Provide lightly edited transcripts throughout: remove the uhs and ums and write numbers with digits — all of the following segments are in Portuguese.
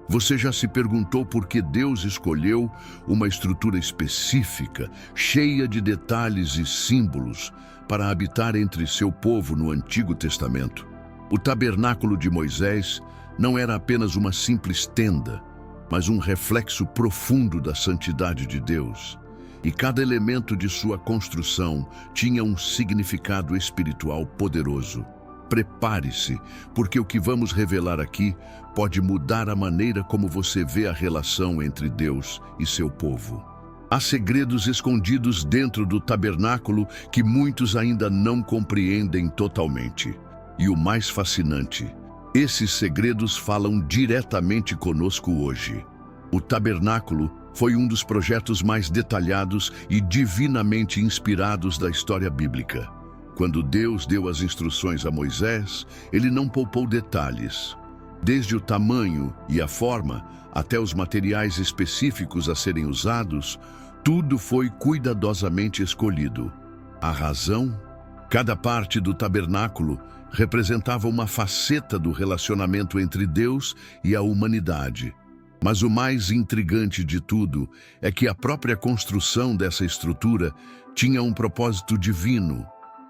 Você já se perguntou por que Deus escolheu uma estrutura específica, cheia de detalhes e símbolos, para habitar entre seu povo no Antigo Testamento? O tabernáculo de Moisés não era apenas uma simples tenda, mas um reflexo profundo da santidade de Deus. E cada elemento de sua construção tinha um significado espiritual poderoso. Prepare-se, porque o que vamos revelar aqui pode mudar a maneira como você vê a relação entre Deus e seu povo. Há segredos escondidos dentro do tabernáculo que muitos ainda não compreendem totalmente. E o mais fascinante, esses segredos falam diretamente conosco hoje. O tabernáculo foi um dos projetos mais detalhados e divinamente inspirados da história bíblica. Quando Deus deu as instruções a Moisés, ele não poupou detalhes. Desde o tamanho e a forma, até os materiais específicos a serem usados, tudo foi cuidadosamente escolhido. A razão? Cada parte do tabernáculo representava uma faceta do relacionamento entre Deus e a humanidade. Mas o mais intrigante de tudo é que a própria construção dessa estrutura tinha um propósito divino,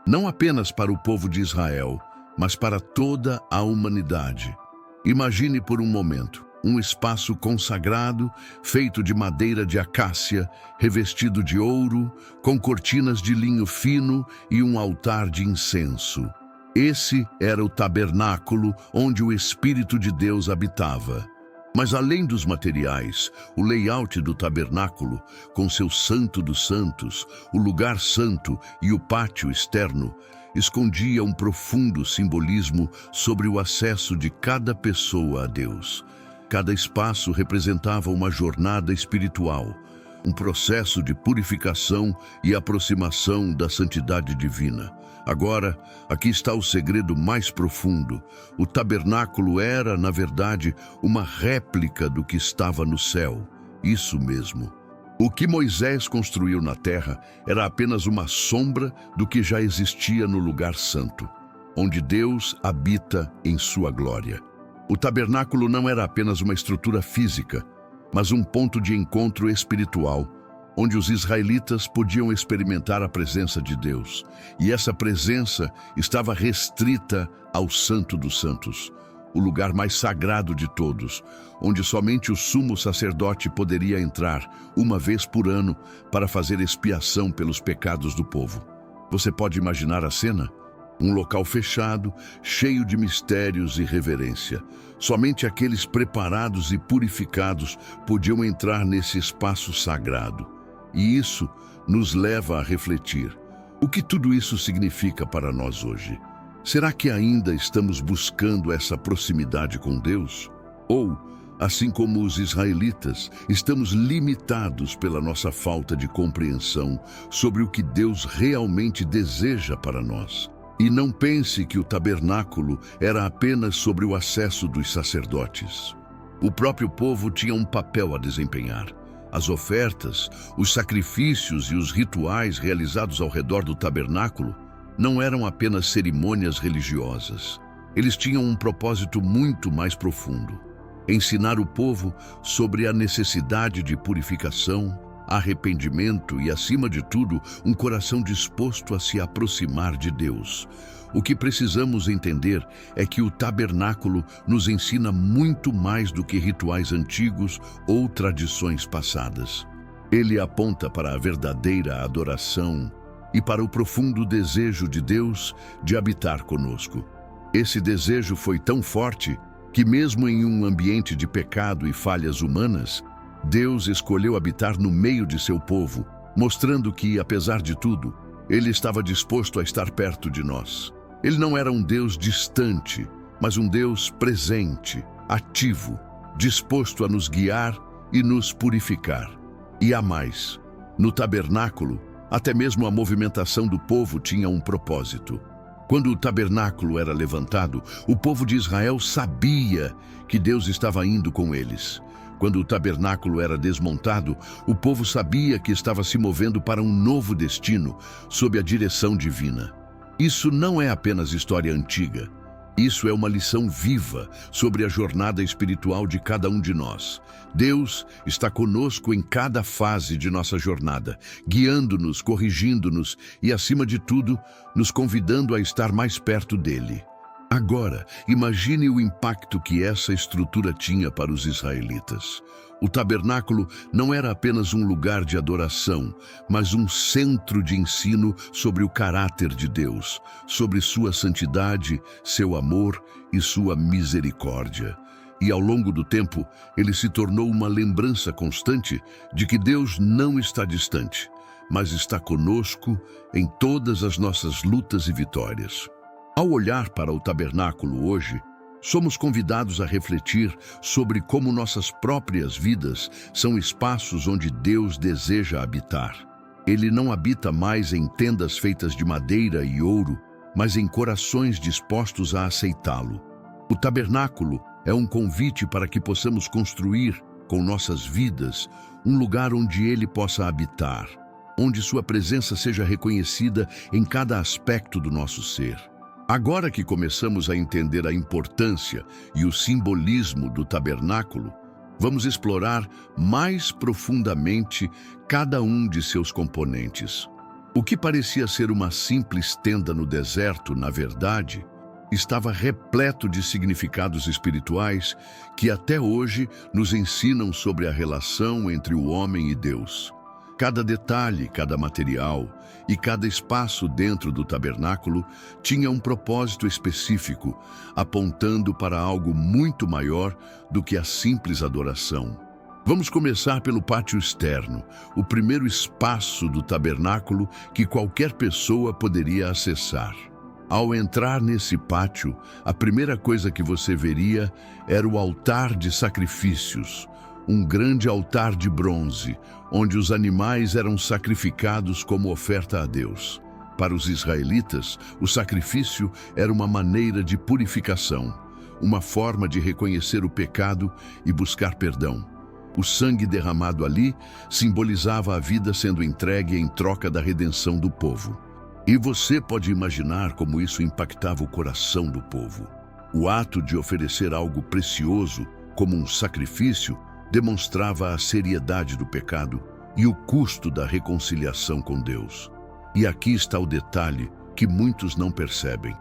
não apenas para o povo de Israel, mas para toda a humanidade. Imagine por um momento um espaço consagrado, feito de madeira de acácia, revestido de ouro, com cortinas de linho fino e um altar de incenso. Esse era o tabernáculo onde o Espírito de Deus habitava. Mas além dos materiais, o layout do tabernáculo, com seu Santo dos Santos, o lugar santo e o pátio externo, escondia um profundo simbolismo sobre o acesso de cada pessoa a Deus. Cada espaço representava uma jornada espiritual, um processo de purificação e aproximação da santidade divina. Agora, aqui está o segredo mais profundo. O tabernáculo era, na verdade, uma réplica do que estava no céu. Isso mesmo. O que Moisés construiu na terra era apenas uma sombra do que já existia no lugar santo, onde Deus habita em sua glória. O tabernáculo não era apenas uma estrutura física, mas um ponto de encontro espiritual, onde os israelitas podiam experimentar a presença de Deus. E essa presença estava restrita ao Santo dos Santos, o lugar mais sagrado de todos, onde somente o sumo sacerdote poderia entrar uma vez por ano para fazer expiação pelos pecados do povo. Você pode imaginar a cena? Um local fechado, cheio de mistérios e reverência. Somente aqueles preparados e purificados podiam entrar nesse espaço sagrado. E isso nos leva a refletir. O que tudo isso significa para nós hoje? Será que ainda estamos buscando essa proximidade com Deus? Ou, assim como os israelitas, estamos limitados pela nossa falta de compreensão sobre o que Deus realmente deseja para nós? E não pense que o tabernáculo era apenas sobre o acesso dos sacerdotes. O próprio povo tinha um papel a desempenhar. As ofertas, os sacrifícios e os rituais realizados ao redor do tabernáculo não eram apenas cerimônias religiosas. Eles tinham um propósito muito mais profundo: ensinar o povo sobre a necessidade de purificação, arrependimento e, acima de tudo, um coração disposto a se aproximar de Deus. O que precisamos entender é que o tabernáculo nos ensina muito mais do que rituais antigos ou tradições passadas. Ele aponta para a verdadeira adoração e para o profundo desejo de Deus de habitar conosco. Esse desejo foi tão forte que, mesmo em um ambiente de pecado e falhas humanas, Deus escolheu habitar no meio de seu povo, mostrando que, apesar de tudo, Ele estava disposto a estar perto de nós. Ele não era um Deus distante, mas um Deus presente, ativo, disposto a nos guiar e nos purificar. E há mais. No tabernáculo, até mesmo a movimentação do povo tinha um propósito. Quando o tabernáculo era levantado, o povo de Israel sabia que Deus estava indo com eles. Quando o tabernáculo era desmontado, o povo sabia que estava se movendo para um novo destino, sob a direção divina. Isso não é apenas história antiga. Isso é uma lição viva sobre a jornada espiritual de cada um de nós. Deus está conosco em cada fase de nossa jornada, guiando-nos, corrigindo-nos e, acima de tudo, nos convidando a estar mais perto dele. Agora, imagine o impacto que essa estrutura tinha para os israelitas. O tabernáculo não era apenas um lugar de adoração, mas um centro de ensino sobre o caráter de Deus, sobre sua santidade, seu amor e sua misericórdia. E ao longo do tempo, ele se tornou uma lembrança constante de que Deus não está distante, mas está conosco em todas as nossas lutas e vitórias. Ao olhar para o tabernáculo hoje, somos convidados a refletir sobre como nossas próprias vidas são espaços onde Deus deseja habitar. Ele não habita mais em tendas feitas de madeira e ouro, mas em corações dispostos a aceitá-lo. O tabernáculo é um convite para que possamos construir, com nossas vidas, um lugar onde Ele possa habitar, onde sua presença seja reconhecida em cada aspecto do nosso ser. Agora que começamos a entender a importância e o simbolismo do tabernáculo, vamos explorar mais profundamente cada um de seus componentes. O que parecia ser uma simples tenda no deserto, na verdade, estava repleto de significados espirituais que até hoje nos ensinam sobre a relação entre o homem e Deus. Cada detalhe, cada material e cada espaço dentro do tabernáculo tinha um propósito específico, apontando para algo muito maior do que a simples adoração. Vamos começar pelo pátio externo, o primeiro espaço do tabernáculo que qualquer pessoa poderia acessar. Ao entrar nesse pátio, a primeira coisa que você veria era o altar de sacrifícios, um grande altar de bronze, onde os animais eram sacrificados como oferta a Deus. Para os israelitas, o sacrifício era uma maneira de purificação, uma forma de reconhecer o pecado e buscar perdão. O sangue derramado ali simbolizava a vida sendo entregue em troca da redenção do povo. E você pode imaginar como isso impactava o coração do povo. O ato de oferecer algo precioso, como um sacrifício, demonstrava a seriedade do pecado e o custo da reconciliação com Deus. E aqui está o detalhe que muitos não percebem.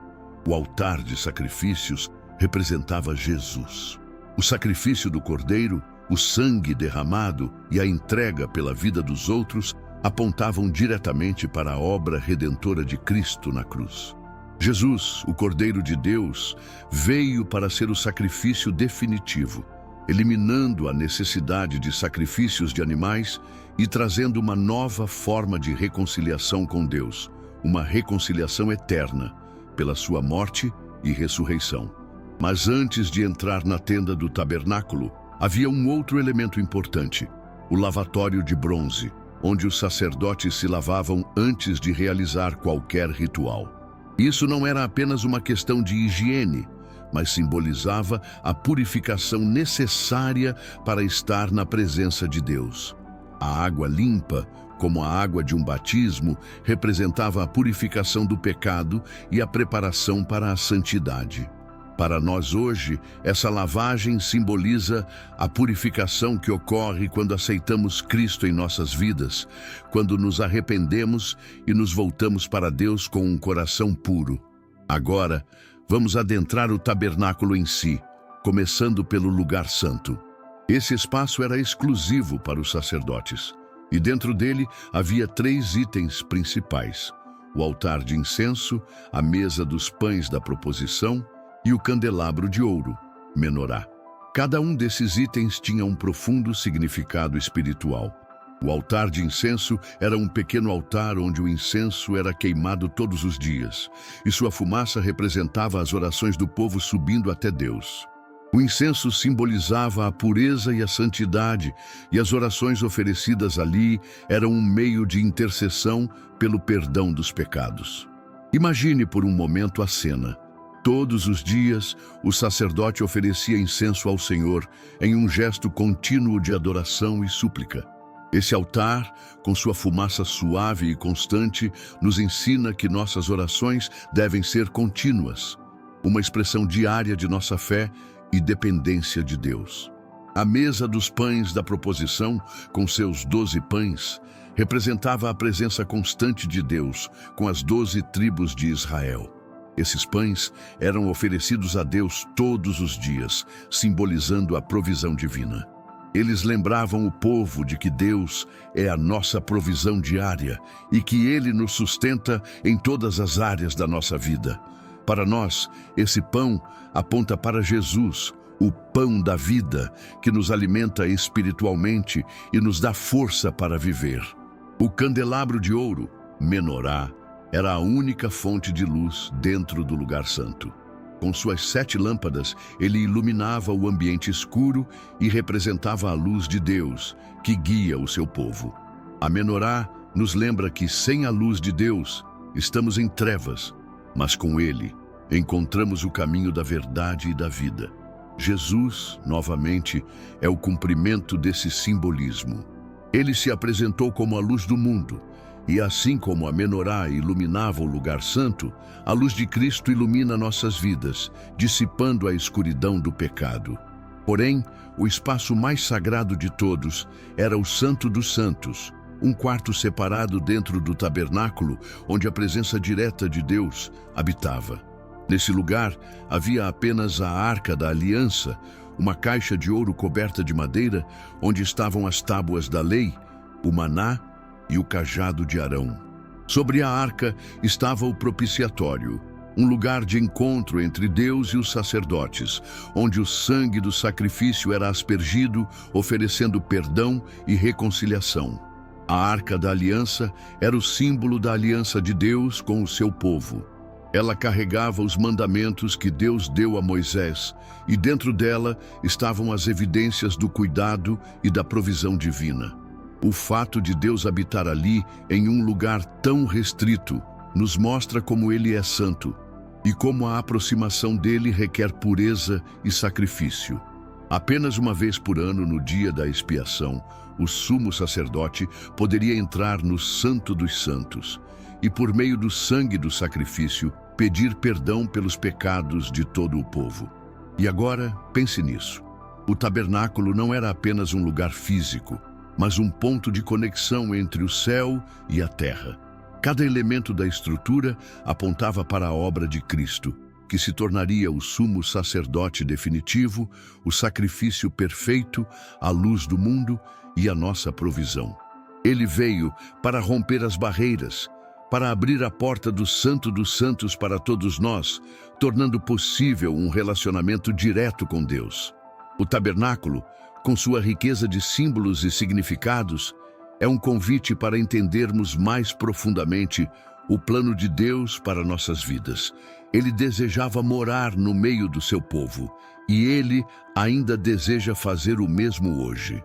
O altar de sacrifícios representava Jesus. O sacrifício do cordeiro, o sangue derramado e a entrega pela vida dos outros apontavam diretamente para a obra redentora de Cristo na cruz. Jesus, o Cordeiro de Deus, veio para ser o sacrifício definitivo, eliminando a necessidade de sacrifícios de animais e trazendo uma nova forma de reconciliação com Deus, uma reconciliação eterna, pela sua morte e ressurreição. Mas antes de entrar na tenda do tabernáculo, havia um outro elemento importante, o lavatório de bronze, onde os sacerdotes se lavavam antes de realizar qualquer ritual. Isso não era apenas uma questão de higiene, mas simbolizava a purificação necessária para estar na presença de Deus. A água limpa, como a água de um batismo, representava a purificação do pecado e a preparação para a santidade. Para nós hoje, essa lavagem simboliza a purificação que ocorre quando aceitamos Cristo em nossas vidas, quando nos arrependemos e nos voltamos para Deus com um coração puro. Agora, vamos adentrar o tabernáculo em si, começando pelo lugar santo. Esse espaço era exclusivo para os sacerdotes, e dentro dele havia 3 itens principais: o altar de incenso, a mesa dos pães da proposição e o candelabro de ouro, menorá. Cada um desses itens tinha um profundo significado espiritual. O altar de incenso era um pequeno altar onde o incenso era queimado todos os dias, e sua fumaça representava as orações do povo subindo até Deus. O incenso simbolizava a pureza e a santidade, e as orações oferecidas ali eram um meio de intercessão pelo perdão dos pecados. Imagine por um momento a cena. Todos os dias, o sacerdote oferecia incenso ao Senhor em um gesto contínuo de adoração e súplica. Esse altar, com sua fumaça suave e constante, nos ensina que nossas orações devem ser contínuas. uma expressão diária de nossa fé e dependência de Deus. A mesa dos pães da proposição, com seus 12 pães, representava a presença constante de Deus com as 12 tribos de Israel. Esses pães eram oferecidos a Deus todos os dias, simbolizando a provisão divina. Eles lembravam o povo de que Deus é a nossa provisão diária e que Ele nos sustenta em todas as áreas da nossa vida. Para nós, esse pão aponta para Jesus, o pão da vida, que nos alimenta espiritualmente e nos dá força para viver. O candelabro de ouro, menorá, era a única fonte de luz dentro do lugar santo. Com suas 7 lâmpadas, ele iluminava o ambiente escuro e representava a luz de Deus, que guia o seu povo. A menorá nos lembra que sem a luz de Deus, estamos em trevas, mas com ele, encontramos o caminho da verdade e da vida. Jesus, novamente, é o cumprimento desse simbolismo. Ele se apresentou como a luz do mundo, e assim como a menorá iluminava o lugar santo, a luz de Cristo ilumina nossas vidas, dissipando a escuridão do pecado. Porém, o espaço mais sagrado de todos era o Santo dos Santos, um quarto separado dentro do tabernáculo, onde a presença direta de Deus habitava. Nesse lugar, havia apenas a Arca da Aliança, uma caixa de ouro coberta de madeira, onde estavam as tábuas da lei, o maná e o cajado de Arão. Sobre a arca estava o propiciatório, um lugar de encontro entre Deus e os sacerdotes, onde o sangue do sacrifício era aspergido, oferecendo perdão e reconciliação. A Arca da Aliança era o símbolo da aliança de Deus com o seu povo. Ela carregava os mandamentos que Deus deu a Moisés, e dentro dela estavam as evidências do cuidado e da provisão divina. O fato de Deus habitar ali, em um lugar tão restrito, nos mostra como Ele é santo e como a aproximação dele requer pureza e sacrifício. Apenas uma vez por ano, no dia da expiação, o sumo sacerdote poderia entrar no Santo dos Santos e, por meio do sangue do sacrifício, pedir perdão pelos pecados de todo o povo. E agora, pense nisso. O tabernáculo não era apenas um lugar físico, mas um ponto de conexão entre o céu e a terra. Cada elemento da estrutura apontava para a obra de Cristo, que se tornaria o sumo sacerdote definitivo, o sacrifício perfeito, a luz do mundo e a nossa provisão. Ele veio para romper as barreiras, para abrir a porta do Santo dos Santos para todos nós, tornando possível um relacionamento direto com Deus. O tabernáculo, com sua riqueza de símbolos e significados, é um convite para entendermos mais profundamente o plano de Deus para nossas vidas. Ele desejava morar no meio do seu povo, e Ele ainda deseja fazer o mesmo hoje.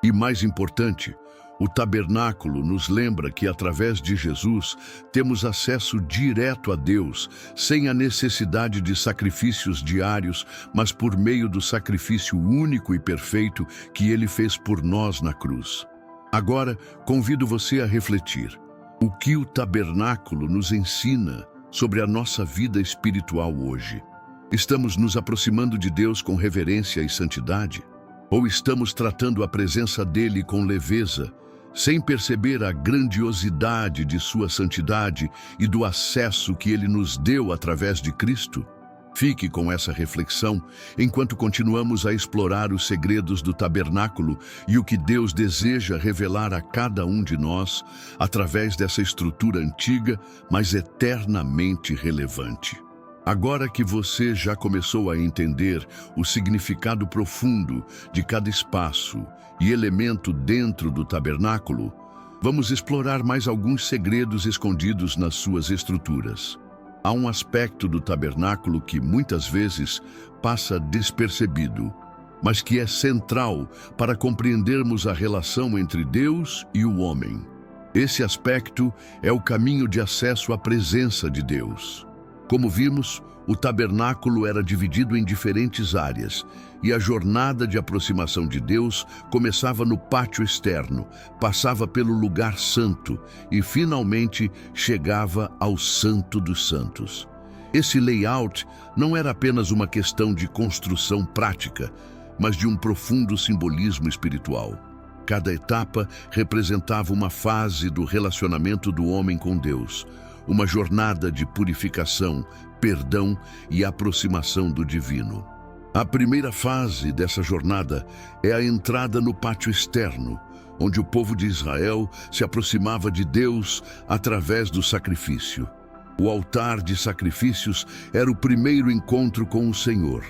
E mais importante, o tabernáculo nos lembra que, através de Jesus, temos acesso direto a Deus, sem a necessidade de sacrifícios diários, mas por meio do sacrifício único e perfeito que Ele fez por nós na cruz. Agora, convido você a refletir. O que o tabernáculo nos ensina sobre a nossa vida espiritual hoje? Estamos nos aproximando de Deus com reverência e santidade? Ou estamos tratando a presença dele com leveza, sem perceber a grandiosidade de sua santidade e do acesso que ele nos deu através de Cristo? Fique com essa reflexão enquanto continuamos a explorar os segredos do tabernáculo e o que Deus deseja revelar a cada um de nós através dessa estrutura antiga, mas eternamente relevante. Agora que você já começou a entender o significado profundo de cada espaço e elemento dentro do tabernáculo, vamos explorar mais alguns segredos escondidos nas suas estruturas. Há um aspecto do tabernáculo que muitas vezes passa despercebido, mas que é central para compreendermos a relação entre Deus e o homem. Esse aspecto é o caminho de acesso à presença de Deus. Como vimos, o tabernáculo era dividido em diferentes áreas, e a jornada de aproximação de Deus começava no pátio externo, passava pelo lugar santo e finalmente chegava ao Santo dos Santos. Esse layout não era apenas uma questão de construção prática, mas de um profundo simbolismo espiritual. Cada etapa representava uma fase do relacionamento do homem com Deus, uma jornada de purificação, perdão e aproximação do divino. A primeira fase dessa jornada é a entrada no pátio externo, onde o povo de Israel se aproximava de Deus através do sacrifício. O altar de sacrifícios era o primeiro encontro com o Senhor,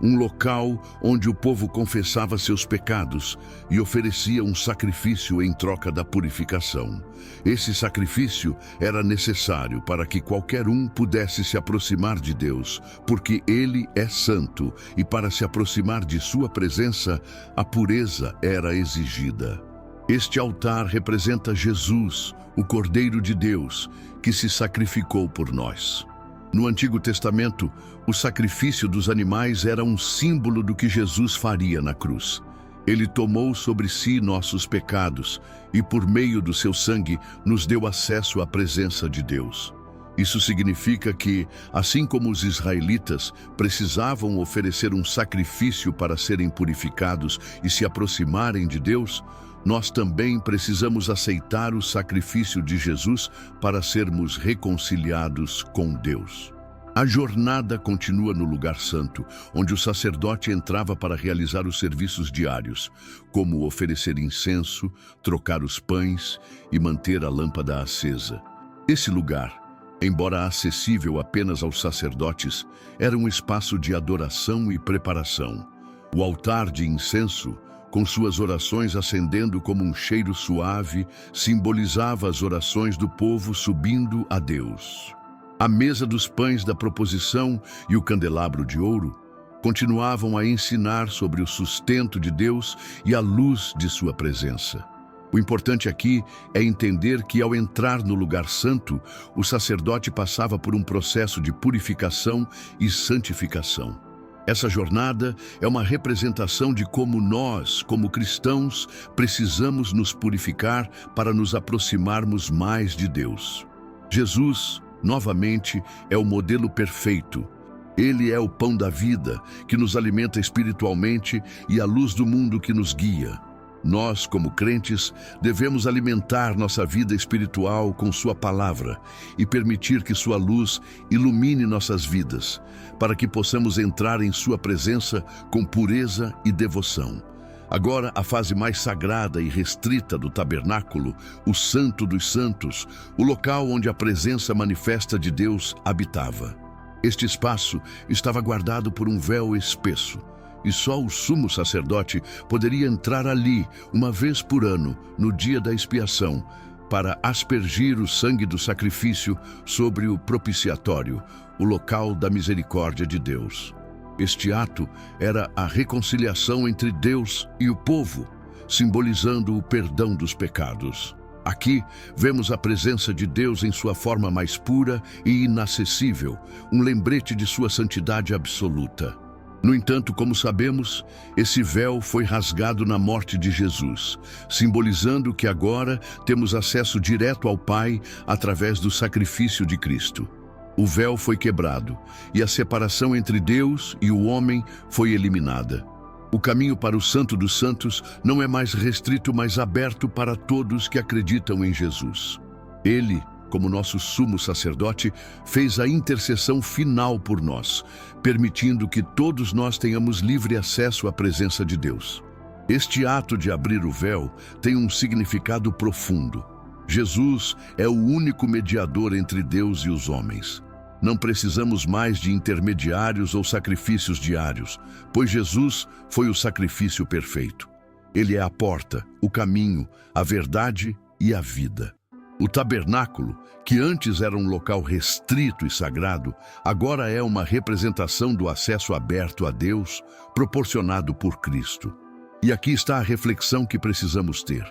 um local onde o povo confessava seus pecados e oferecia um sacrifício em troca da purificação. Esse sacrifício era necessário para que qualquer um pudesse se aproximar de Deus, porque Ele é santo e para se aproximar de sua presença, a pureza era exigida. Este altar representa Jesus, o Cordeiro de Deus, que se sacrificou por nós. No Antigo Testamento, o sacrifício dos animais era um símbolo do que Jesus faria na cruz. Ele tomou sobre si nossos pecados e, por meio do seu sangue, nos deu acesso à presença de Deus. Isso significa que, assim como os israelitas precisavam oferecer um sacrifício para serem purificados e se aproximarem de Deus, nós também precisamos aceitar o sacrifício de Jesus para sermos reconciliados com Deus. A jornada continua no lugar santo, onde o sacerdote entrava para realizar os serviços diários, como oferecer incenso, trocar os pães e manter a lâmpada acesa. Esse lugar, embora acessível apenas aos sacerdotes, era um espaço de adoração e preparação. O altar de incenso, com suas orações acendendo como um cheiro suave, simbolizava as orações do povo subindo a Deus. A mesa dos pães da proposição e o candelabro de ouro continuavam a ensinar sobre o sustento de Deus e a luz de sua presença. O importante aqui é entender que, ao entrar no lugar santo, o sacerdote passava por um processo de purificação e santificação. Essa jornada é uma representação de como nós, como cristãos, precisamos nos purificar para nos aproximarmos mais de Deus. Jesus, novamente, é o modelo perfeito. Ele é o pão da vida, que nos alimenta espiritualmente, e a luz do mundo que nos guia. Nós, como crentes, devemos alimentar nossa vida espiritual com sua palavra e permitir que sua luz ilumine nossas vidas, para que possamos entrar em sua presença com pureza e devoção. Agora, a fase mais sagrada e restrita do tabernáculo, o Santo dos Santos, o local onde a presença manifesta de Deus habitava. Este espaço estava guardado por um véu espesso, e só o sumo sacerdote poderia entrar ali uma vez por ano, no dia da expiação, para aspergir o sangue do sacrifício sobre o propiciatório, o local da misericórdia de Deus. Este ato era a reconciliação entre Deus e o povo, simbolizando o perdão dos pecados. Aqui vemos a presença de Deus em sua forma mais pura e inacessível, um lembrete de sua santidade absoluta. No entanto, como sabemos, esse véu foi rasgado na morte de Jesus, simbolizando que agora temos acesso direto ao Pai através do sacrifício de Cristo. O véu foi quebrado e a separação entre Deus e o homem foi eliminada. O caminho para o Santo dos Santos não é mais restrito, mas aberto para todos que acreditam em Jesus. Ele, como nosso sumo sacerdote, fez a intercessão final por nós, permitindo que todos nós tenhamos livre acesso à presença de Deus. Este ato de abrir o véu tem um significado profundo. Jesus é o único mediador entre Deus e os homens. Não precisamos mais de intermediários ou sacrifícios diários, pois Jesus foi o sacrifício perfeito. Ele é a porta, o caminho, a verdade e a vida. O tabernáculo, que antes era um local restrito e sagrado, agora é uma representação do acesso aberto a Deus, proporcionado por Cristo. E aqui está a reflexão que precisamos ter.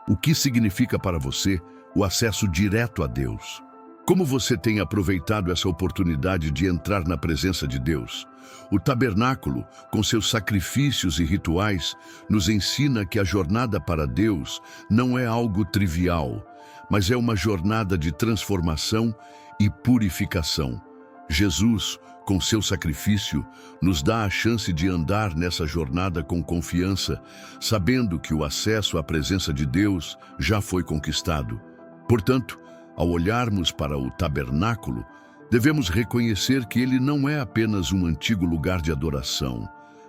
O que significa para você o acesso direto a Deus? Como você tem aproveitado essa oportunidade de entrar na presença de Deus? O tabernáculo, com seus sacrifícios e rituais, nos ensina que a jornada para Deus não é algo trivial, mas é uma jornada de transformação e purificação. Jesus, com seu sacrifício, nos dá a chance de andar nessa jornada com confiança, sabendo que o acesso à presença de Deus já foi conquistado. Portanto, ao olharmos para o tabernáculo, devemos reconhecer que ele não é apenas um antigo lugar de adoração,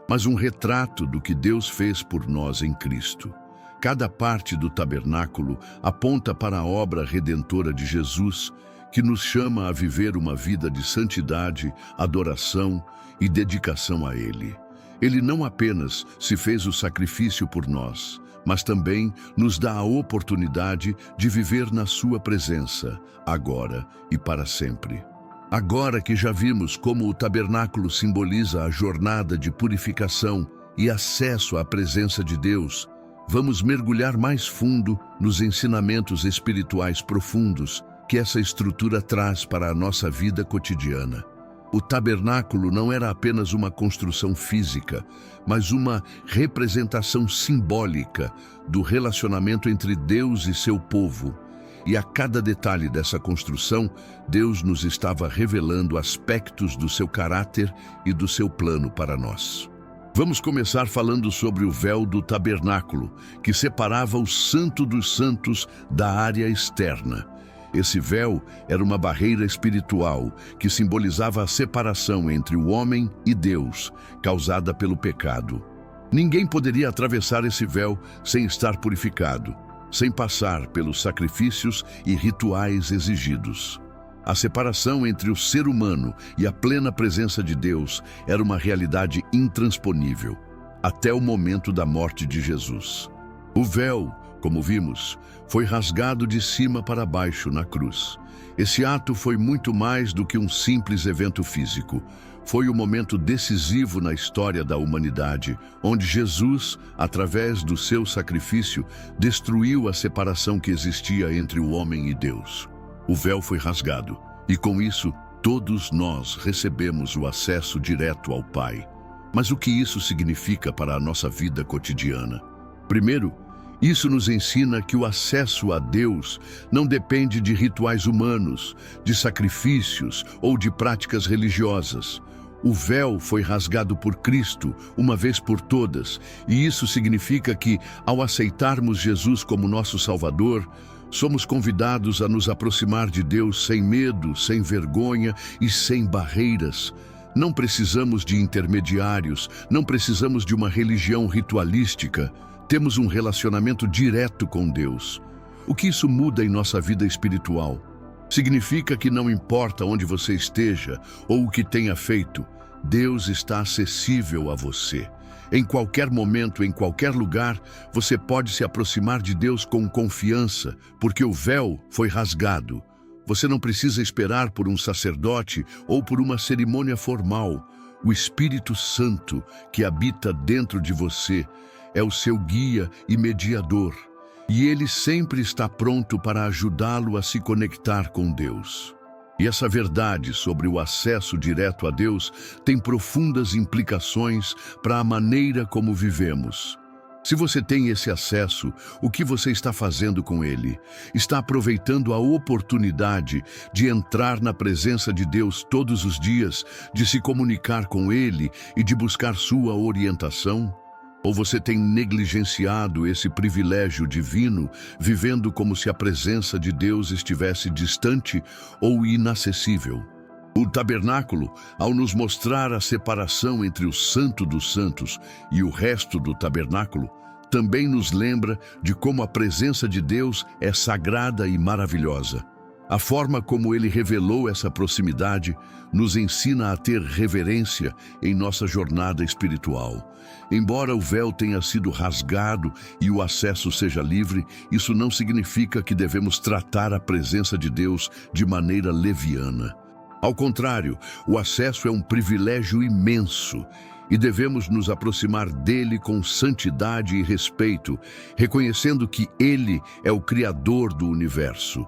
mas um retrato do que Deus fez por nós em Cristo. Cada parte do tabernáculo aponta para a obra redentora de Jesus, que nos chama a viver uma vida de santidade, adoração e dedicação a Ele. Ele não apenas se fez o sacrifício por nós, mas também nos dá a oportunidade de viver na sua presença, agora e para sempre. Agora que já vimos como o tabernáculo simboliza a jornada de purificação e acesso à presença de Deus, vamos mergulhar mais fundo nos ensinamentos espirituais profundos que essa estrutura traz para a nossa vida cotidiana. O tabernáculo não era apenas uma construção física, mas uma representação simbólica do relacionamento entre Deus e seu povo. E a cada detalhe dessa construção, Deus nos estava revelando aspectos do seu caráter e do seu plano para nós. Vamos começar falando sobre o véu do tabernáculo, que separava o Santo dos Santos da área externa. Esse véu era uma barreira espiritual que simbolizava a separação entre o homem e Deus, causada pelo pecado. Ninguém poderia atravessar esse véu sem estar purificado, sem passar pelos sacrifícios e rituais exigidos. A separação entre o ser humano e a plena presença de Deus era uma realidade intransponível, até o momento da morte de Jesus. O véu, como vimos, foi rasgado de cima para baixo na cruz. Esse ato foi muito mais do que um simples evento físico. Foi um momento decisivo na história da humanidade, onde Jesus, através do seu sacrifício, destruiu a separação que existia entre o homem e Deus. O véu foi rasgado, e com isso, todos nós recebemos o acesso direto ao Pai. Mas o que isso significa para a nossa vida cotidiana? Primeiro, isso nos ensina que o acesso a Deus não depende de rituais humanos, de sacrifícios ou de práticas religiosas. O véu foi rasgado por Cristo, uma vez por todas, e isso significa que, ao aceitarmos Jesus como nosso Salvador, somos convidados a nos aproximar de Deus sem medo, sem vergonha e sem barreiras. Não precisamos de intermediários, não precisamos de uma religião ritualística. Temos um relacionamento direto com Deus. O que isso muda em nossa vida espiritual? Significa que não importa onde você esteja ou o que tenha feito, Deus está acessível a você. Em qualquer momento, em qualquer lugar, você pode se aproximar de Deus com confiança, porque o véu foi rasgado. Você não precisa esperar por um sacerdote ou por uma cerimônia formal. O Espírito Santo, que habita dentro de você, é o seu guia e mediador, e ele sempre está pronto para ajudá-lo a se conectar com Deus. E essa verdade sobre o acesso direto a Deus tem profundas implicações para a maneira como vivemos. Se você tem esse acesso, o que você está fazendo com ele? Está aproveitando a oportunidade de entrar na presença de Deus todos os dias, de se comunicar com Ele e de buscar sua orientação? Ou você tem negligenciado esse privilégio divino, vivendo como se a presença de Deus estivesse distante ou inacessível? O tabernáculo, ao nos mostrar a separação entre o Santo dos Santos e o resto do tabernáculo, também nos lembra de como a presença de Deus é sagrada e maravilhosa. A forma como ele revelou essa proximidade nos ensina a ter reverência em nossa jornada espiritual. Embora o véu tenha sido rasgado e o acesso seja livre, isso não significa que devemos tratar a presença de Deus de maneira leviana. Ao contrário, o acesso é um privilégio imenso e devemos nos aproximar dele com santidade e respeito, reconhecendo que ele é o Criador do universo.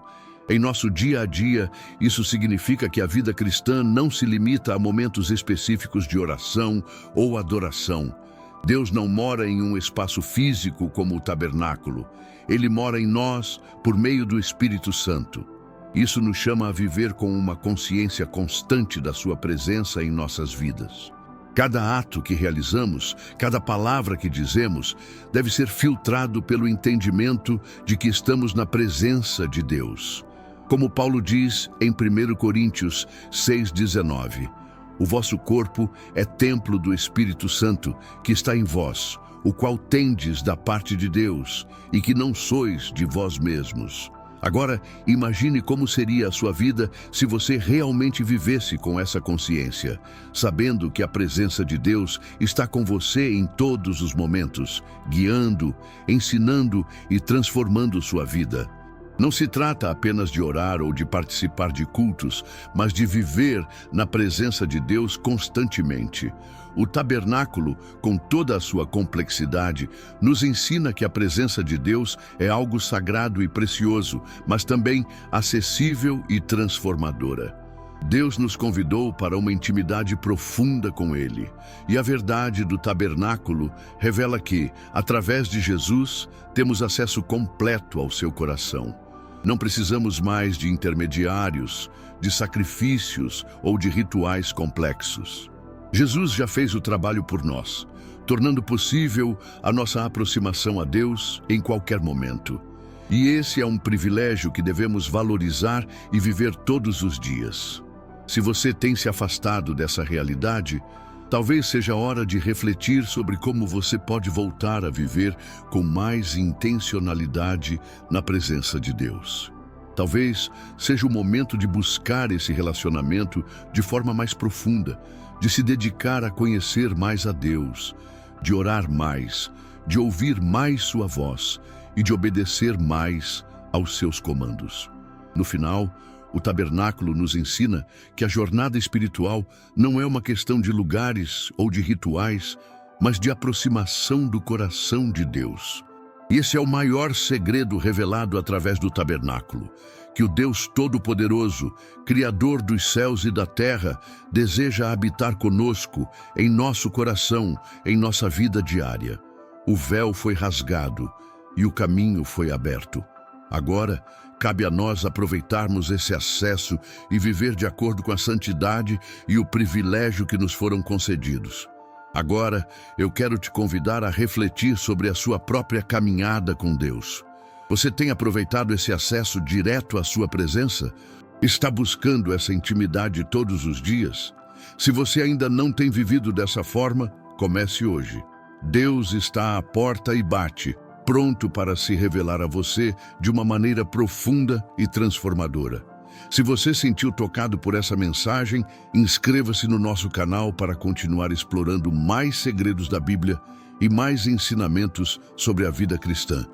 Em nosso dia a dia, isso significa que a vida cristã não se limita a momentos específicos de oração ou adoração. Deus não mora em um espaço físico como o tabernáculo. Ele mora em nós por meio do Espírito Santo. Isso nos chama a viver com uma consciência constante da sua presença em nossas vidas. Cada ato que realizamos, cada palavra que dizemos, deve ser filtrado pelo entendimento de que estamos na presença de Deus. Como Paulo diz em 1 Coríntios 6,19, o vosso corpo é templo do Espírito Santo que está em vós, o qual tendes da parte de Deus, e que não sois de vós mesmos. Agora, imagine como seria a sua vida se você realmente vivesse com essa consciência, sabendo que a presença de Deus está com você em todos os momentos, guiando, ensinando e transformando sua vida. Não se trata apenas de orar ou de participar de cultos, mas de viver na presença de Deus constantemente. O tabernáculo, com toda a sua complexidade, nos ensina que a presença de Deus é algo sagrado e precioso, mas também acessível e transformadora. Deus nos convidou para uma intimidade profunda com Ele, e a verdade do tabernáculo revela que, através de Jesus, temos acesso completo ao seu coração. Não precisamos mais de intermediários, de sacrifícios ou de rituais complexos. Jesus já fez o trabalho por nós, tornando possível a nossa aproximação a Deus em qualquer momento. E esse é um privilégio que devemos valorizar e viver todos os dias. Se você tem se afastado dessa realidade, talvez seja hora de refletir sobre como você pode voltar a viver com mais intencionalidade na presença de Deus. Talvez seja o momento de buscar esse relacionamento de forma mais profunda, de se dedicar a conhecer mais a Deus, de orar mais, de ouvir mais sua voz e de obedecer mais aos seus comandos. No final, o tabernáculo nos ensina que a jornada espiritual não é uma questão de lugares ou de rituais, mas de aproximação do coração de Deus. E esse é o maior segredo revelado através do tabernáculo, que o Deus Todo-Poderoso, Criador dos céus e da terra, deseja habitar conosco, em nosso coração, em nossa vida diária. O véu foi rasgado e o caminho foi aberto. Agora, cabe a nós aproveitarmos esse acesso e viver de acordo com a santidade e o privilégio que nos foram concedidos. Agora, eu quero te convidar a refletir sobre a sua própria caminhada com Deus. Você tem aproveitado esse acesso direto à sua presença? Está buscando essa intimidade todos os dias? Se você ainda não tem vivido dessa forma, comece hoje. Deus está à porta e bate, pronto para se revelar a você de uma maneira profunda e transformadora. Se você sentiu tocado por essa mensagem, inscreva-se no nosso canal para continuar explorando mais segredos da Bíblia e mais ensinamentos sobre a vida cristã.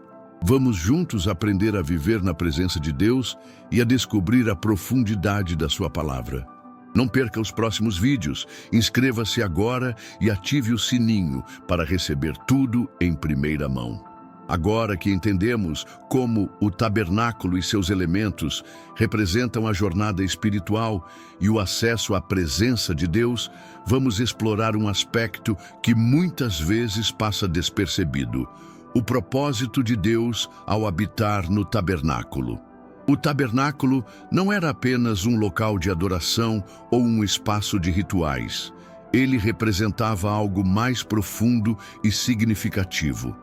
Vamos juntos aprender a viver na presença de Deus e a descobrir a profundidade da sua palavra. Não perca os próximos vídeos, inscreva-se agora e ative o sininho para receber tudo em primeira mão. Agora que entendemos como o tabernáculo e seus elementos representam a jornada espiritual e o acesso à presença de Deus, vamos explorar um aspecto que muitas vezes passa despercebido: o propósito de Deus ao habitar no tabernáculo. O tabernáculo não era apenas um local de adoração ou um espaço de rituais. Ele representava algo mais profundo e significativo.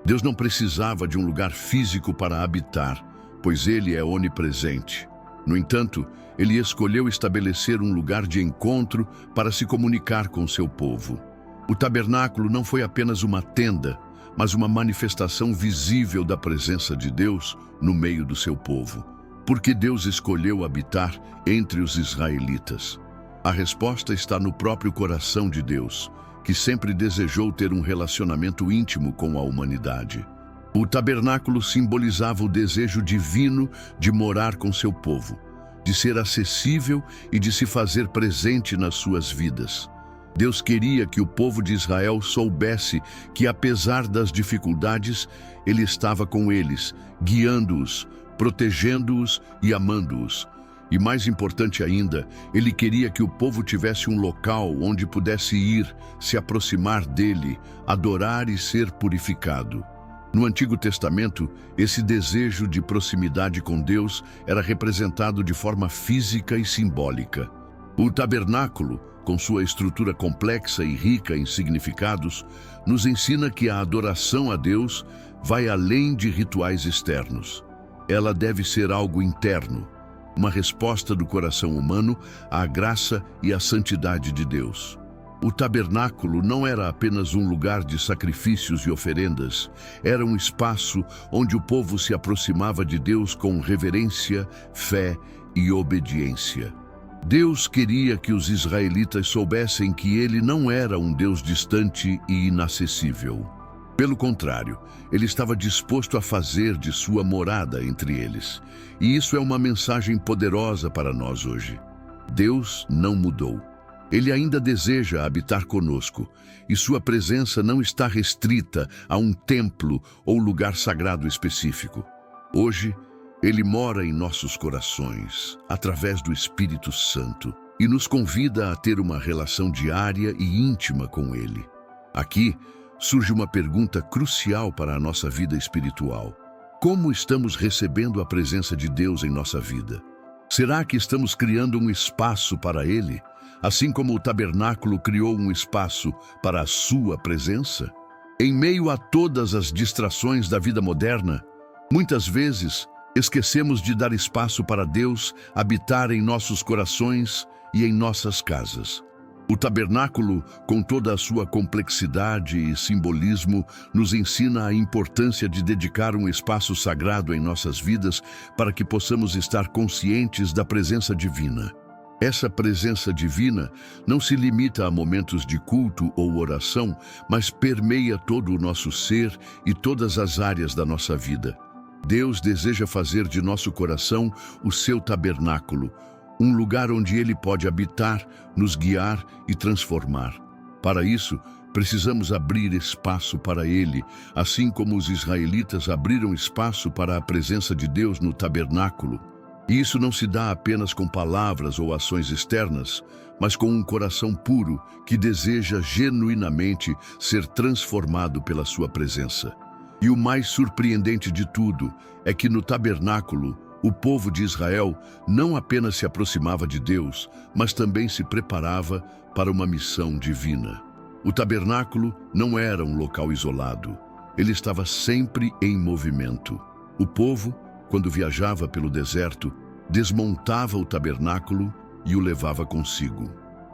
Deus não precisava de um lugar físico para habitar, pois Ele é onipresente. No entanto, Ele escolheu estabelecer um lugar de encontro para se comunicar com seu povo. O tabernáculo não foi apenas uma tenda, mas uma manifestação visível da presença de Deus no meio do seu povo. Por que Deus escolheu habitar entre os israelitas? A resposta está no próprio coração de Deus, que sempre desejou ter um relacionamento íntimo com a humanidade. O tabernáculo simbolizava o desejo divino de morar com seu povo, de ser acessível e de se fazer presente nas suas vidas. Deus queria que o povo de Israel soubesse que, apesar das dificuldades, Ele estava com eles, guiando-os, protegendo-os e amando-os. E mais importante ainda, Ele queria que o povo tivesse um local onde pudesse ir, se aproximar dele, adorar e ser purificado. No Antigo Testamento, esse desejo de proximidade com Deus era representado de forma física e simbólica. O tabernáculo, com sua estrutura complexa e rica em significados, nos ensina que a adoração a Deus vai além de rituais externos. Ela deve ser algo interno, uma resposta do coração humano à graça e à santidade de Deus. O tabernáculo não era apenas um lugar de sacrifícios e oferendas, era um espaço onde o povo se aproximava de Deus com reverência, fé e obediência. Deus queria que os israelitas soubessem que Ele não era um Deus distante e inacessível. Pelo contrário, Ele estava disposto a fazer de sua morada entre eles. E isso é uma mensagem poderosa para nós hoje. Deus não mudou. Ele ainda deseja habitar conosco, e sua presença não está restrita a um templo ou lugar sagrado específico. Hoje, Ele mora em nossos corações, através do Espírito Santo, e nos convida a ter uma relação diária e íntima com Ele. Aqui surge uma pergunta crucial para a nossa vida espiritual. Como estamos recebendo a presença de Deus em nossa vida? Será que estamos criando um espaço para Ele, assim como o tabernáculo criou um espaço para a sua presença? Em meio a todas as distrações da vida moderna, muitas vezes esquecemos de dar espaço para Deus habitar em nossos corações e em nossas casas. O tabernáculo, com toda a sua complexidade e simbolismo, nos ensina a importância de dedicar um espaço sagrado em nossas vidas para que possamos estar conscientes da presença divina. Essa presença divina não se limita a momentos de culto ou oração, mas permeia todo o nosso ser e todas as áreas da nossa vida. Deus deseja fazer de nosso coração o seu tabernáculo, um lugar onde Ele pode habitar, nos guiar e transformar. Para isso, precisamos abrir espaço para Ele, assim como os israelitas abriram espaço para a presença de Deus no tabernáculo. E isso não se dá apenas com palavras ou ações externas, mas com um coração puro que deseja genuinamente ser transformado pela sua presença. E o mais surpreendente de tudo é que no tabernáculo, o povo de Israel não apenas se aproximava de Deus, mas também se preparava para uma missão divina. O tabernáculo não era um local isolado. Ele estava sempre em movimento. O povo, quando viajava pelo deserto, desmontava o tabernáculo e o levava consigo.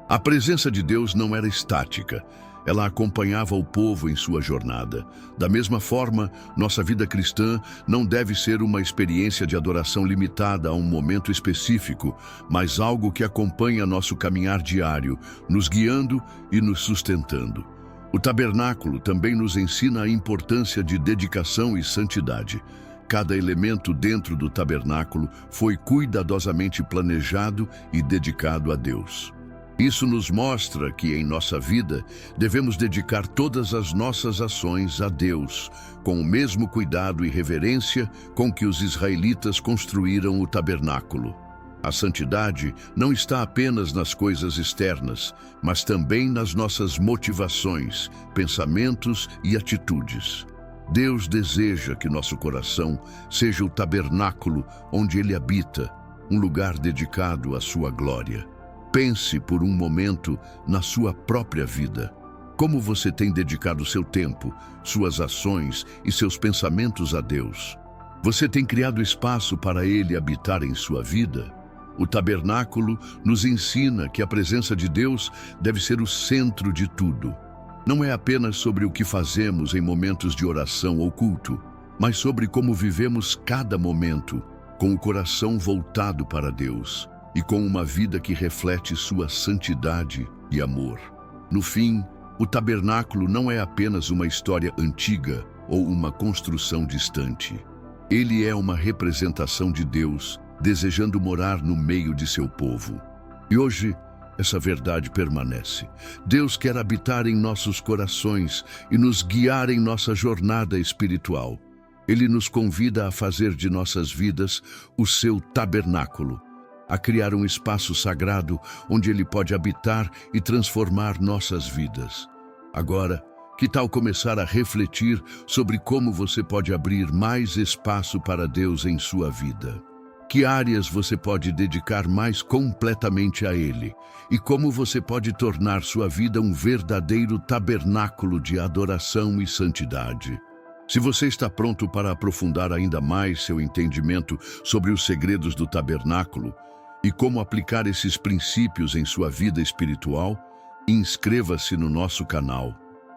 A presença de Deus não era estática. Ela acompanhava o povo em sua jornada. Da mesma forma, nossa vida cristã não deve ser uma experiência de adoração limitada a um momento específico, mas algo que acompanha nosso caminhar diário, nos guiando e nos sustentando. O tabernáculo também nos ensina a importância de dedicação e santidade. Cada elemento dentro do tabernáculo foi cuidadosamente planejado e dedicado a Deus. Isso nos mostra que em nossa vida devemos dedicar todas as nossas ações a Deus, com o mesmo cuidado e reverência com que os israelitas construíram o tabernáculo. A santidade não está apenas nas coisas externas, mas também nas nossas motivações, pensamentos e atitudes. Deus deseja que nosso coração seja o tabernáculo onde Ele habita, um lugar dedicado à sua glória. Pense por um momento na sua própria vida. Como você tem dedicado seu tempo, suas ações e seus pensamentos a Deus? Você tem criado espaço para Ele habitar em sua vida? O tabernáculo nos ensina que a presença de Deus deve ser o centro de tudo. Não é apenas sobre o que fazemos em momentos de oração ou culto, mas sobre como vivemos cada momento, com o coração voltado para Deus e com uma vida que reflete sua santidade e amor. No fim, o tabernáculo não é apenas uma história antiga ou uma construção distante. Ele é uma representação de Deus, desejando morar no meio de seu povo. E hoje, essa verdade permanece. Deus quer habitar em nossos corações e nos guiar em nossa jornada espiritual. Ele nos convida a fazer de nossas vidas o seu tabernáculo, a criar um espaço sagrado onde Ele pode habitar e transformar nossas vidas. Agora, Que tal começar a refletir sobre como você pode abrir mais espaço para Deus em sua vida? Que áreas você pode dedicar mais completamente a Ele? E como você pode tornar sua vida um verdadeiro tabernáculo de adoração e santidade? Se você está pronto para aprofundar ainda mais seu entendimento sobre os segredos do tabernáculo e como aplicar esses princípios em sua vida espiritual, inscreva-se no nosso canal.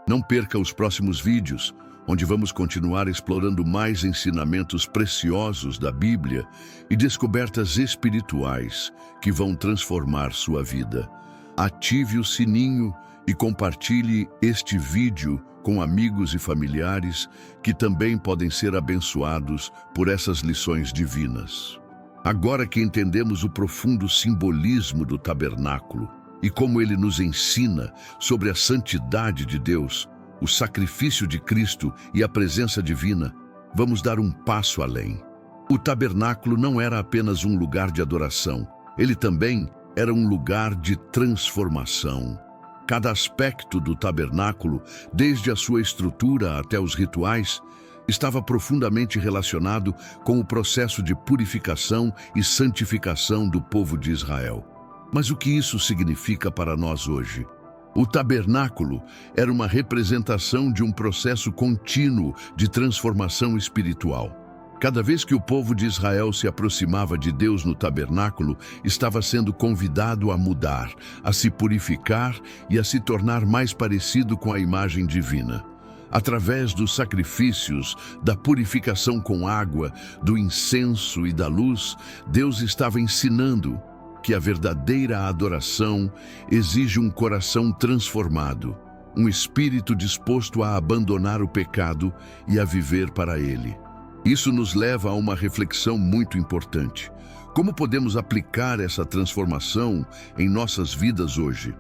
Não perca os próximos vídeos, onde vamos continuar explorando mais ensinamentos preciosos da Bíblia e descobertas espirituais que vão transformar sua vida. Ative o sininho e compartilhe este vídeo com amigos e familiares que também podem ser abençoados por essas lições divinas. Agora que entendemos o profundo simbolismo do tabernáculo e como ele nos ensina sobre a santidade de Deus, o sacrifício de Cristo e a presença divina, vamos dar um passo além. O tabernáculo não era apenas um lugar de adoração, ele também era um lugar de transformação. Cada aspecto do tabernáculo, desde a sua estrutura até os rituais, estava profundamente relacionado com o processo de purificação e santificação do povo de Israel. Mas o que isso significa para nós hoje? O tabernáculo era uma representação de um processo contínuo de transformação espiritual. Cada vez que o povo de Israel se aproximava de Deus no tabernáculo, estava sendo convidado a mudar, a se purificar e a se tornar mais parecido com a imagem divina. Através dos sacrifícios, da purificação com água, do incenso e da luz, Deus estava ensinando que a verdadeira adoração exige um coração transformado, um espírito disposto a abandonar o pecado e a viver para Ele. Isso nos leva a uma reflexão muito importante. Como podemos aplicar essa transformação em nossas vidas hoje?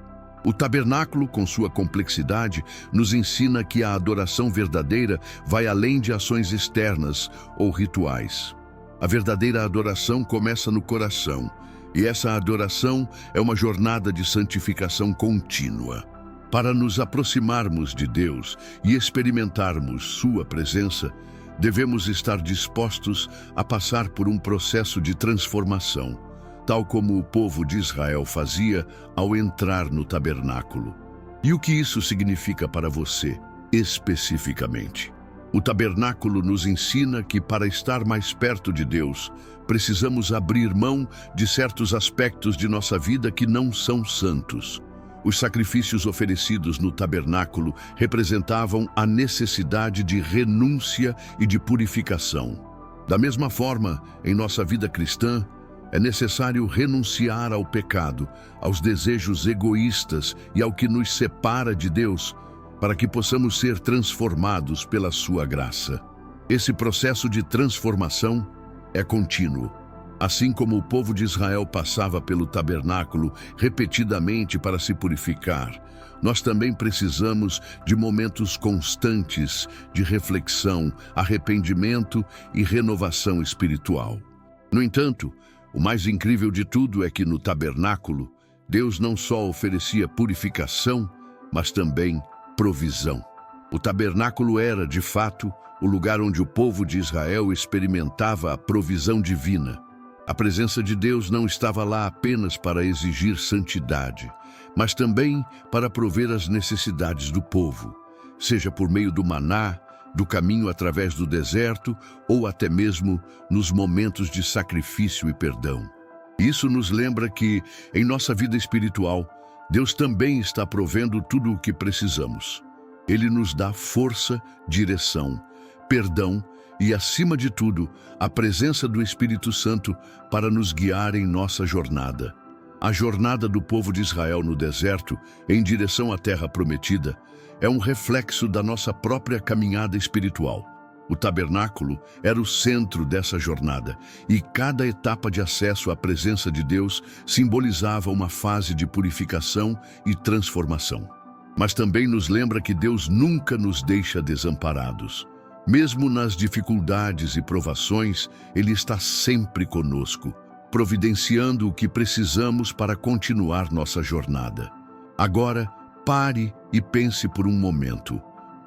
O tabernáculo, com sua complexidade, nos ensina que a adoração verdadeira vai além de ações externas ou rituais. A verdadeira adoração começa no coração, e essa adoração é uma jornada de santificação contínua. Para nos aproximarmos de Deus e experimentarmos sua presença, devemos estar dispostos a passar por um processo de transformação, tal como o povo de Israel fazia ao entrar no tabernáculo. E o que isso significa para você, especificamente? O tabernáculo nos ensina que, para estar mais perto de Deus, precisamos abrir mão de certos aspectos de nossa vida que não são santos. Os sacrifícios oferecidos no tabernáculo representavam a necessidade de renúncia e de purificação. Da mesma forma, em nossa vida cristã, é necessário renunciar ao pecado, aos desejos egoístas e ao que nos separa de Deus, para que possamos ser transformados pela sua graça. Esse processo de transformação é contínuo. Assim como o povo de Israel passava pelo tabernáculo repetidamente para se purificar, nós também precisamos de momentos constantes de reflexão, arrependimento e renovação espiritual. No entanto, o mais incrível de tudo é que no tabernáculo, Deus não só oferecia purificação, mas também provisão. O tabernáculo era, de fato, o lugar onde o povo de Israel experimentava a provisão divina. A presença de Deus não estava lá apenas para exigir santidade, mas também para prover as necessidades do povo, seja por meio do maná, do caminho através do deserto ou até mesmo nos momentos de sacrifício e perdão. Isso nos lembra que, em nossa vida espiritual, Deus também está provendo tudo o que precisamos. Ele nos dá força, direção, perdão e, acima de tudo, a presença do Espírito Santo para nos guiar em nossa jornada. A jornada do povo de Israel no deserto, em direção à terra prometida, é um reflexo da nossa própria caminhada espiritual. O tabernáculo era o centro dessa jornada, e cada etapa de acesso à presença de Deus simbolizava uma fase de purificação e transformação. Mas também nos lembra que Deus nunca nos deixa desamparados. Mesmo nas dificuldades e provações, Ele está sempre conosco, providenciando o que precisamos para continuar nossa jornada. Agora, pare e pense por um momento.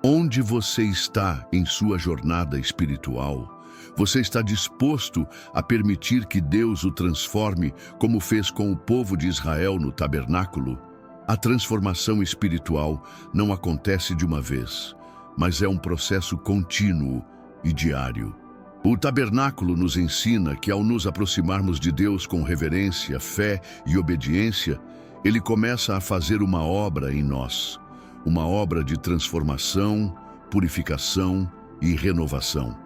Onde você está em sua jornada espiritual? Você está disposto a permitir que Deus o transforme, como fez com o povo de Israel no tabernáculo? A transformação espiritual não acontece de uma vez, mas é um processo contínuo e diário. O tabernáculo nos ensina que, ao nos aproximarmos de Deus com reverência, fé e obediência, Ele começa a fazer uma obra em nós, uma obra de transformação, purificação e renovação.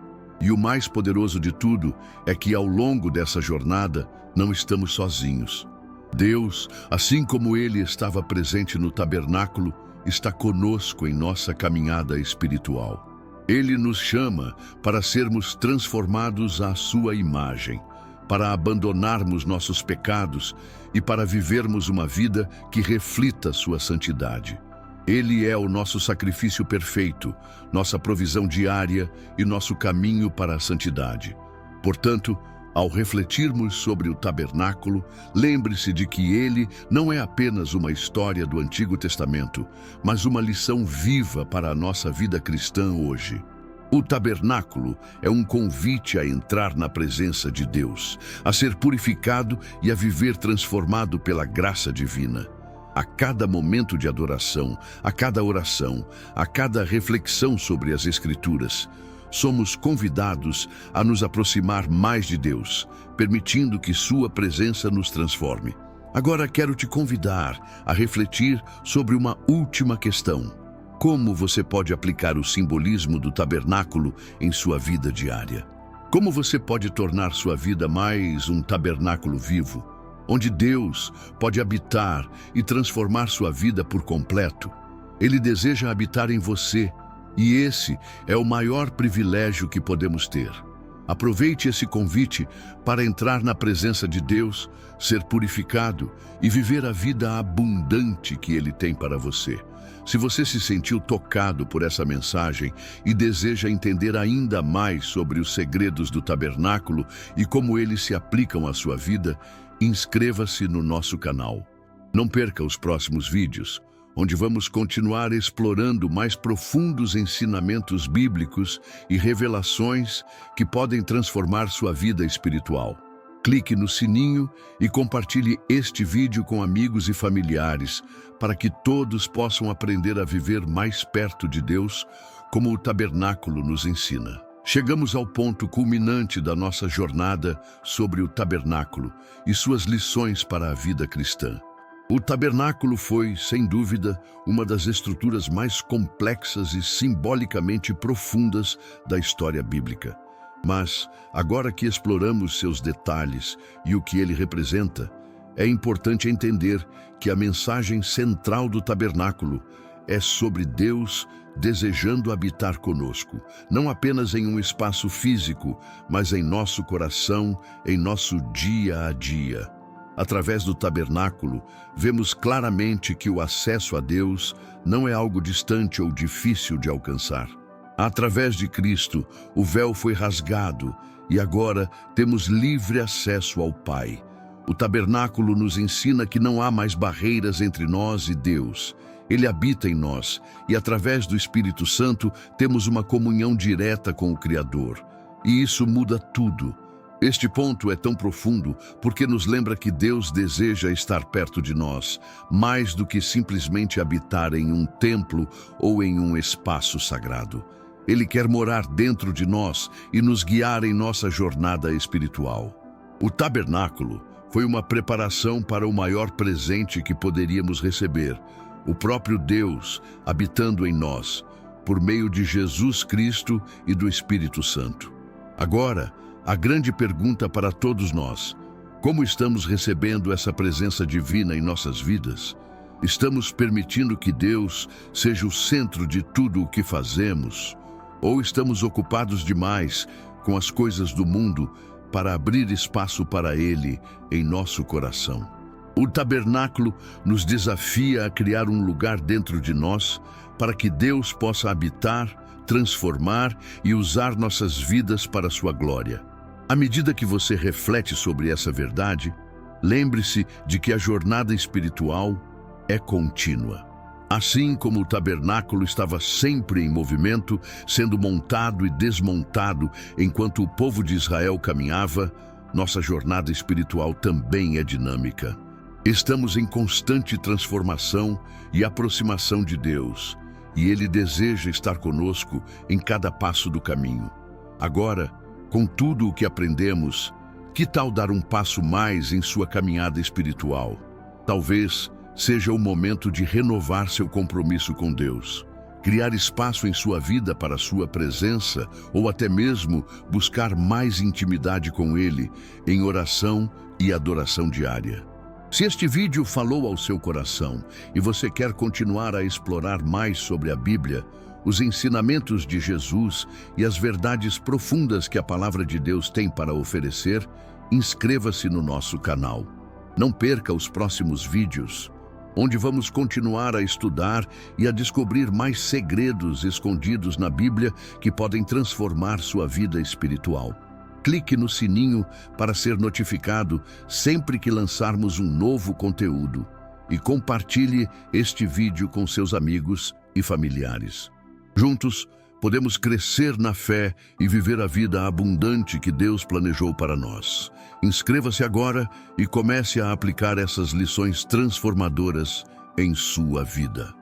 E o mais poderoso de tudo é que, ao longo dessa jornada, não estamos sozinhos. Deus, assim como Ele estava presente no tabernáculo, está conosco em nossa caminhada espiritual. Ele nos chama para sermos transformados à sua imagem, para abandonarmos nossos pecados e para vivermos uma vida que reflita sua santidade. Ele é o nosso sacrifício perfeito, nossa provisão diária e nosso caminho para a santidade. Portanto, ao refletirmos sobre o tabernáculo, lembre-se de que ele não é apenas uma história do Antigo Testamento, mas uma lição viva para a nossa vida cristã hoje. O tabernáculo é um convite a entrar na presença de Deus, a ser purificado e a viver transformado pela graça divina. A cada momento de adoração, a cada oração, a cada reflexão sobre as Escrituras, somos convidados a nos aproximar mais de Deus, permitindo que sua presença nos transforme. Agora quero te convidar a refletir sobre uma última questão. Como você pode aplicar o simbolismo do tabernáculo em sua vida diária? Como você pode tornar sua vida mais um tabernáculo vivo, onde Deus pode habitar e transformar sua vida por completo? Ele deseja habitar em você, e esse é o maior privilégio que podemos ter. Aproveite esse convite para entrar na presença de Deus, ser purificado e viver a vida abundante que Ele tem para você. Se você se sentiu tocado por essa mensagem e deseja entender ainda mais sobre os segredos do tabernáculo e como eles se aplicam à sua vida, inscreva-se no nosso canal. Não perca os próximos vídeos, onde vamos continuar explorando mais profundos ensinamentos bíblicos e revelações que podem transformar sua vida espiritual. Clique no sininho e compartilhe este vídeo com amigos e familiares, para que todos possam aprender a viver mais perto de Deus, como o tabernáculo nos ensina. Chegamos ao ponto culminante da nossa jornada sobre o tabernáculo e suas lições para a vida cristã. O tabernáculo foi, sem dúvida, uma das estruturas mais complexas e simbolicamente profundas da história bíblica. Mas, agora que exploramos seus detalhes e o que ele representa, é importante entender que a mensagem central do tabernáculo é sobre Deus desejando habitar conosco, não apenas em um espaço físico, mas em nosso coração, em nosso dia a dia. Através do tabernáculo, vemos claramente que o acesso a Deus não é algo distante ou difícil de alcançar. Através de Cristo, o véu foi rasgado e agora temos livre acesso ao Pai. O tabernáculo nos ensina que não há mais barreiras entre nós e Deus. Ele habita em nós e, através do Espírito Santo, temos uma comunhão direta com o Criador. E isso muda tudo. Este ponto é tão profundo porque nos lembra que Deus deseja estar perto de nós, mais do que simplesmente habitar em um templo ou em um espaço sagrado. Ele quer morar dentro de nós e nos guiar em nossa jornada espiritual. O tabernáculo foi uma preparação para o maior presente que poderíamos receber, o próprio Deus habitando em nós, por meio de Jesus Cristo e do Espírito Santo. Agora, a grande pergunta para todos nós: como estamos recebendo essa presença divina em nossas vidas? Estamos permitindo que Deus seja o centro de tudo o que fazemos? Ou estamos ocupados demais com as coisas do mundo para abrir espaço para Ele em nosso coração? O tabernáculo nos desafia a criar um lugar dentro de nós para que Deus possa habitar, transformar e usar nossas vidas para sua glória. À medida que você reflete sobre essa verdade, lembre-se de que a jornada espiritual é contínua. Assim como o tabernáculo estava sempre em movimento, sendo montado e desmontado enquanto o povo de Israel caminhava, nossa jornada espiritual também é dinâmica. Estamos em constante transformação e aproximação de Deus, e Ele deseja estar conosco em cada passo do caminho. Agora, com tudo o que aprendemos, que tal dar um passo mais em sua caminhada espiritual? Talvez seja o momento de renovar seu compromisso com Deus, criar espaço em sua vida para sua presença ou até mesmo buscar mais intimidade com Ele em oração e adoração diária. Se este vídeo falou ao seu coração e você quer continuar a explorar mais sobre a Bíblia, os ensinamentos de Jesus e as verdades profundas que a Palavra de Deus tem para oferecer, inscreva-se no nosso canal. Não perca os próximos vídeos, onde vamos continuar a estudar e a descobrir mais segredos escondidos na Bíblia que podem transformar sua vida espiritual. Clique no sininho para ser notificado sempre que lançarmos um novo conteúdo e compartilhe este vídeo com seus amigos e familiares. Juntos, podemos crescer na fé e viver a vida abundante que Deus planejou para nós. Inscreva-se agora e comece a aplicar essas lições transformadoras em sua vida.